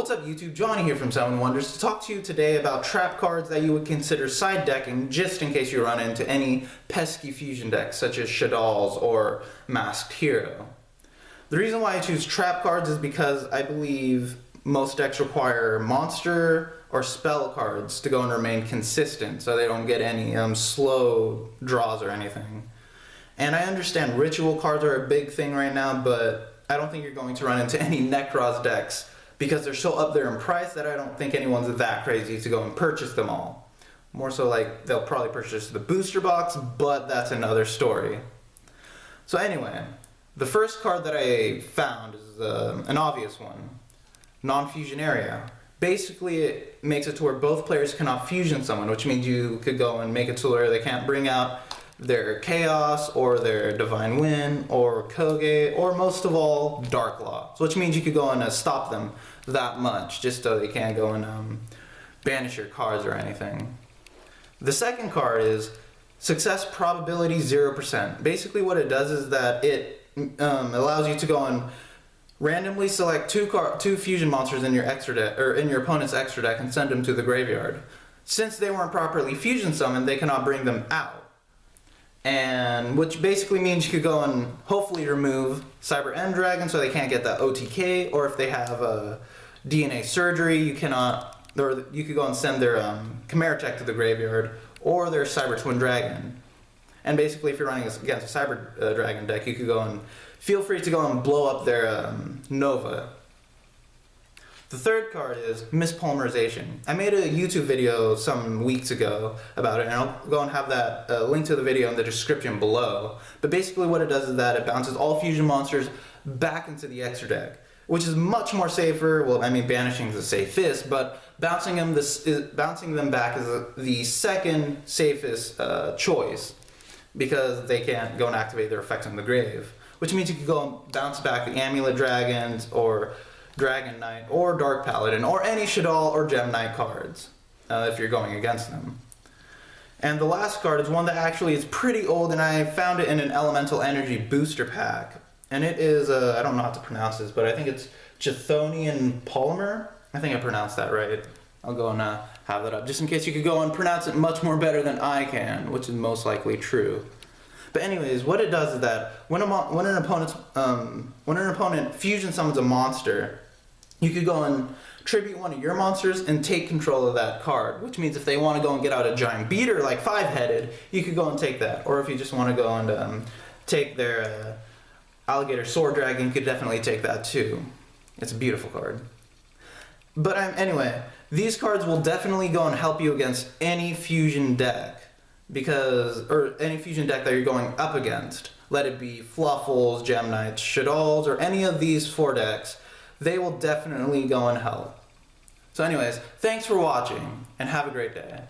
What's up YouTube, Johnny here from Seven Wonders to talk to you today about trap cards that you would consider side decking just in case you run into any pesky fusion decks such as Shaddolls or Masked Hero. The reason why I choose trap cards is because I believe most decks require monster or spell cards to go and remain consistent so they don't get any slow draws or anything. And I understand ritual cards are a big thing right now, but I don't think you're going to run into any Nekroz decks because they're so up there in price that I don't think anyone's that crazy to go and purchase them all. More so like they'll probably purchase the booster box, but that's another story. So anyway, the first card that I found is an obvious one, Non-Fusion Area. Basically it makes it to where both players cannot fusion someone, which means you could go and make it to where they can't bring out their Chaos, or their Divine Wind, or Koge, or most of all, Dark Law. So which means you could go and stop them that much, just so they can't go and banish your cards or anything. The second card is Success Probability 0%. Basically what it does is that it allows you to go and randomly select two fusion monsters in your extra deck, or in your opponent's extra deck, and send them to the graveyard. Since they weren't properly fusion summoned, they cannot bring them out. And which basically means you could go and hopefully remove Cyber End Dragon so they can't get that OTK, or if they have a DNA surgery, you cannot, or you could go and send their Chimera Tech to the graveyard, or their Cyber Twin Dragon. And basically if you're running against a Cyber Dragon deck, you could go and feel free to go and blow up their Nova. The third card is Mispolymerization. I made a YouTube video some weeks ago about it, and I'll go and have that link to the video in the description below. But basically what it does is that it bounces all fusion monsters back into the extra deck, which is much more safer. Well, I mean, banishing is the safest, but bouncing them back is the second safest choice, because they can't go and activate their effects in the grave. Which means you could go and bounce back the Amulet Dragons, or Dragon Knight, or Dark Paladin, or any Shaddol or Gem Knight cards, if you're going against them. And the last card is one that actually is pretty old, and I found it in an Elemental Energy booster pack. And it is, I don't know how to pronounce this, but I think it's Chthonian Polymer. I think I pronounced that right. I'll go and have that up, just in case you could go and pronounce it much more better than I can, which is most likely true. But anyways, what it does is that when an opponent fusion summons a monster, you could go and tribute one of your monsters and take control of that card, which means if they want to go and get out a giant beater like Five-Headed, you could go and take that. Or if you just want to go and take their Alligator Sword Dragon, you could definitely take that too. It's a beautiful card. But anyway, these cards will definitely go and help you against any fusion deck, or any fusion deck that you're going up against. Let it be Fluffles, Gem Knights, Shaddolls, or any of these four decks. They will definitely go and help. So anyways, thanks for watching, and have a great day.